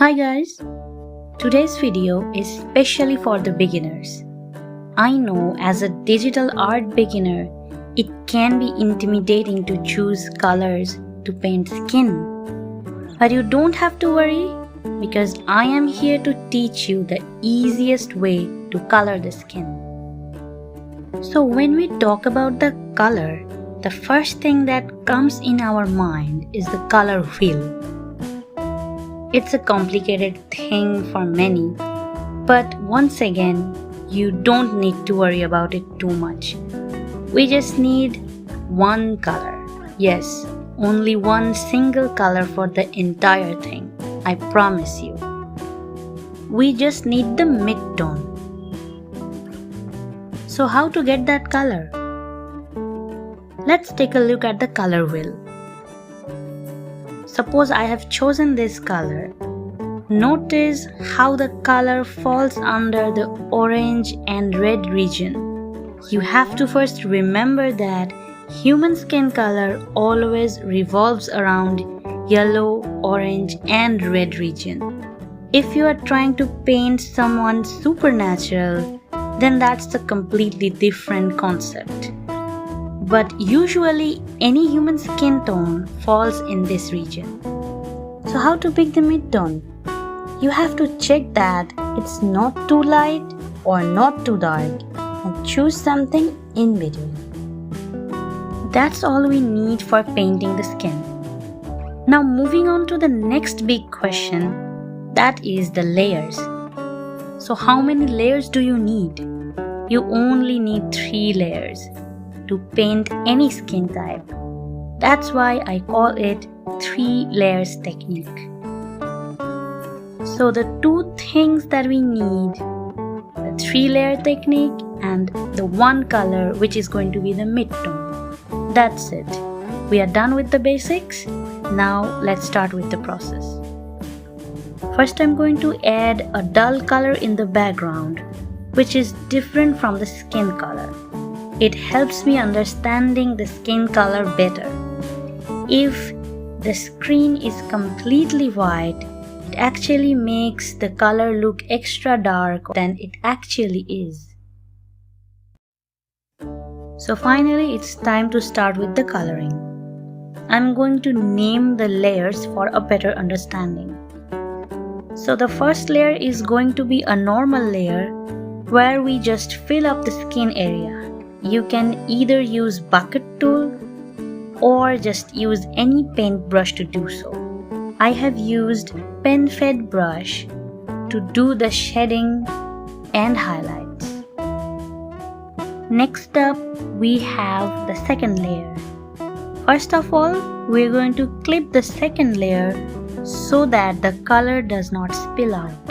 Hi guys, today's video is specially for the beginners. I know as a digital art beginner, it can be intimidating to choose colors to paint skin. But you don't have to worry because I am here to teach you the easiest way to color the skin. So when we talk about the color, the first thing that comes in our mind is the color wheel. It's a complicated thing for many, but once again, you don't need to worry about it too much. We just need one color. Yes, only one single color for the entire thing. I promise you. We just need the mid-tone. So how to get that color? Let's take a look at the color wheel. Suppose I have chosen this color. Notice how the color falls under the orange and red region. You have to first remember that human skin color always revolves around yellow, orange and red region. If you are trying to paint someone supernatural, then that's a completely different concept. But usually any human skin tone falls in this region. So how to pick the mid-tone? You have to check that it's not too light or not too dark and choose something in between. That's all we need for painting the skin. Now moving on to the next big question, that is the layers. So how many layers do you need? You only need 3 layers to paint any skin type. That's why I call it 3 layers technique. So the 2 things that we need, the 3-layer technique and the 1 color which is going to be the mid-tone. That's it. We are done with the basics. Now let's start with the process. First I'm going to add a dull color in the background which is different from the skin color. It helps me understanding the skin color better. If the screen is completely white, it actually makes the color look extra dark than it actually is. So finally, it's time to start with the coloring. I'm going to name the layers for a better understanding. So the first layer is going to be a normal layer where we just fill up the skin area. You can either use bucket tool or just use any paintbrush to do so. I have used pen fed brush to do the shading and highlights. Next up, we have the second layer. First of all, we're going to clip the second layer so that the color does not spill out.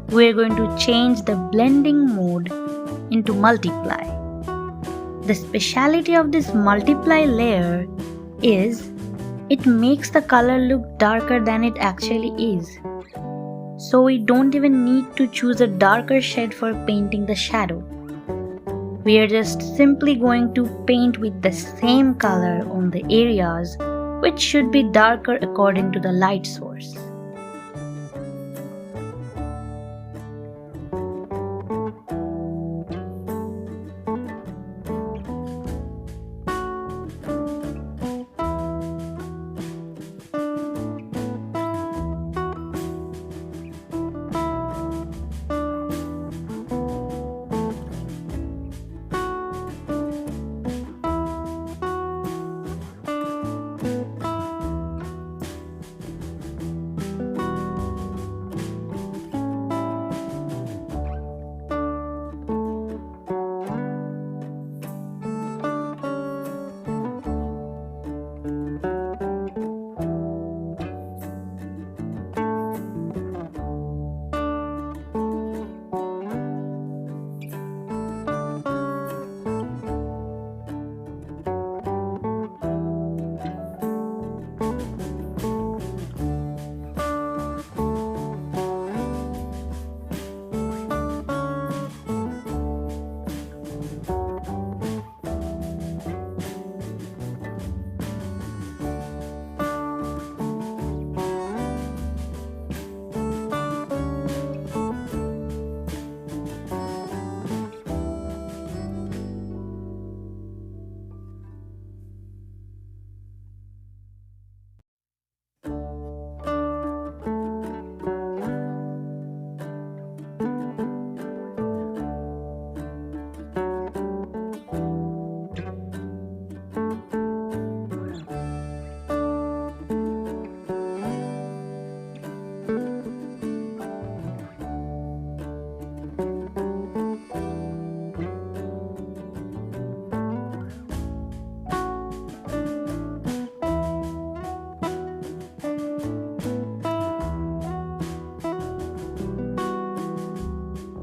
We're going to change the blending mode into multiply. The speciality of this multiply layer is it makes the color look darker than it actually is. So we don't even need to choose a darker shade for painting the shadow. We are just simply going to paint with the same color on the areas which should be darker according to the light source.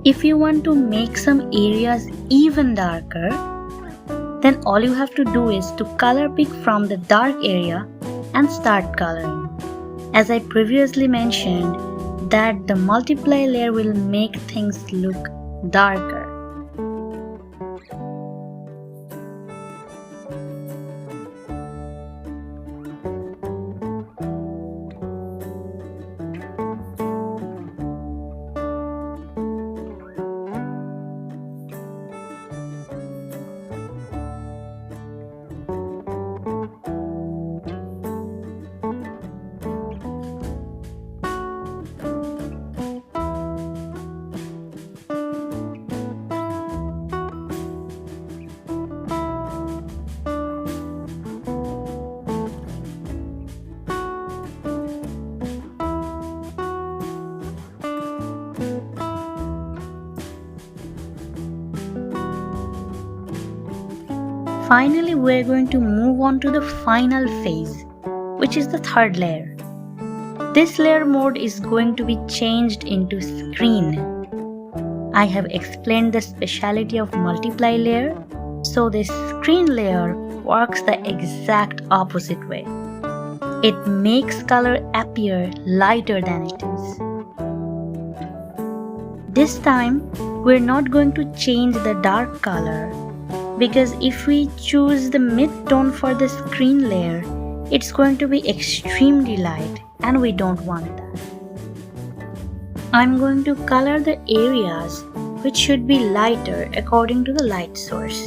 If you want to make some areas even darker, then all you have to do is to color pick from the dark area and start coloring. As I previously mentioned, that the multiply layer will make things look darker. Finally, we're going to move on to the final phase, which is the third layer. This layer mode is going to be changed into screen. I have explained the speciality of multiply layer, so this screen layer works the exact opposite way. It makes color appear lighter than it is. This time, we're not going to change the dark color, because if we choose the mid-tone for the screen layer, it's going to be extremely light and we don't want that. I'm going to color the areas which should be lighter according to the light source.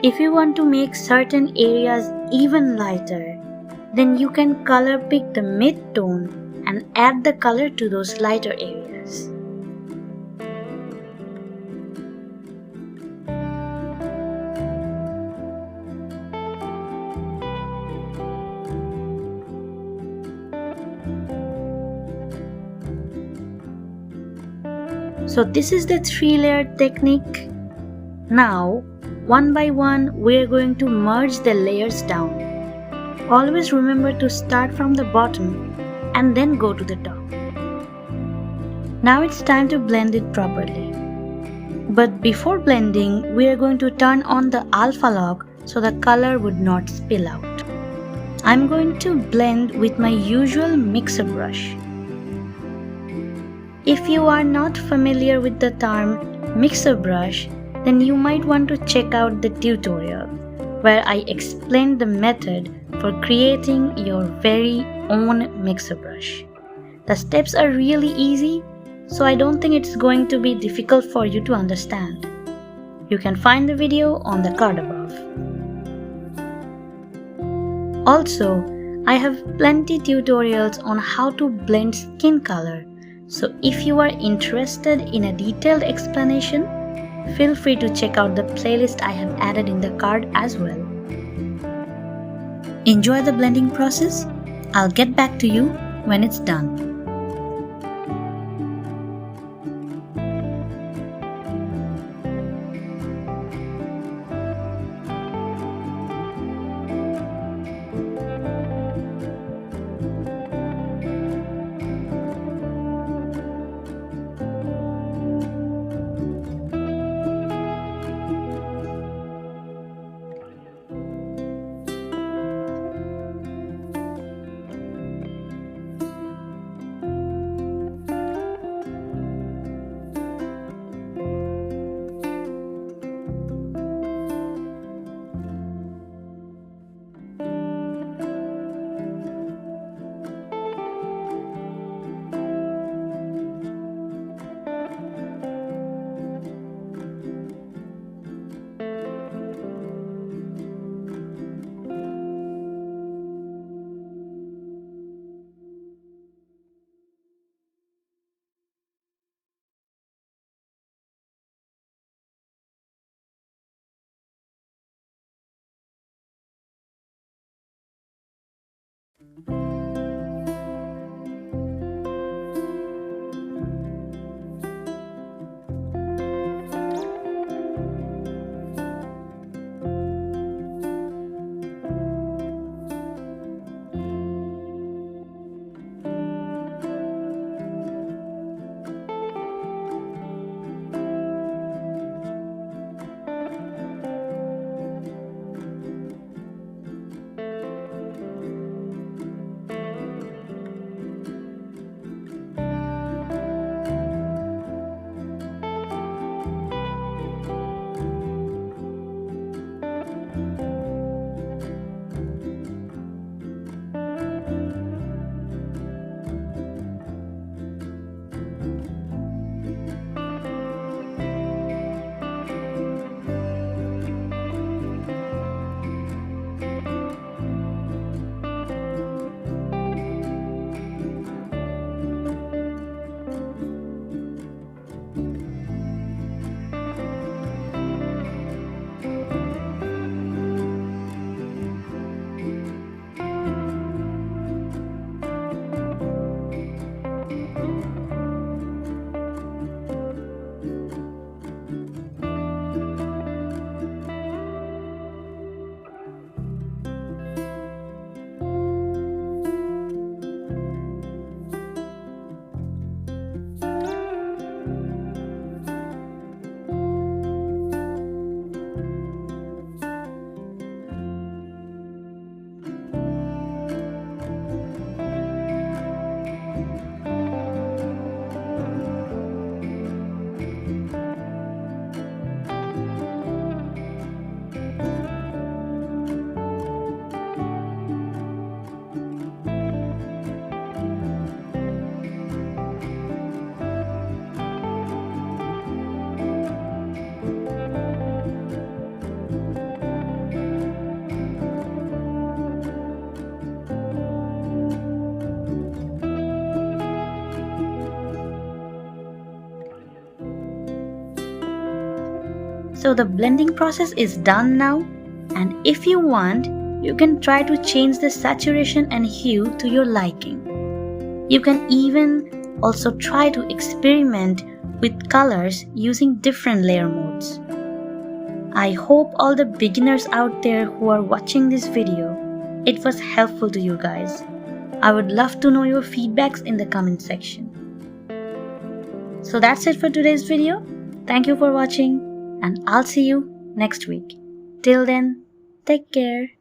If you want to make certain areas even lighter, then you can color pick the mid-tone and add the color to those lighter areas. So this is the 3-layer technique. Now, one by one, we are going to merge the layers down. Always remember to start from the bottom and then go to the top. Now it's time to blend it properly. But before blending, we are going to turn on the alpha lock so the color would not spill out. I'm going to blend with my usual mixer brush. If you are not familiar with the term mixer brush, then you might want to check out the tutorial where I explained the method for creating your very own mixer brush. The steps are really easy, so I don't think it's going to be difficult for you to understand. You can find the video on the card above. Also, I have plenty tutorials on how to blend skin color, so if you are interested in a detailed explanation, feel free to check out the playlist I have added in the card as well. Enjoy the blending process. I'll get back to you when it's done. So the blending process is done now, and if you want, you can try to change the saturation and hue to your liking. You can even also try to experiment with colors using different layer modes. I hope all the beginners out there who are watching this video, it was helpful to you guys. I would love to know your feedbacks in the comment section. So that's it for today's video. Thank you for watching, and I'll see you next week. Till then, take care.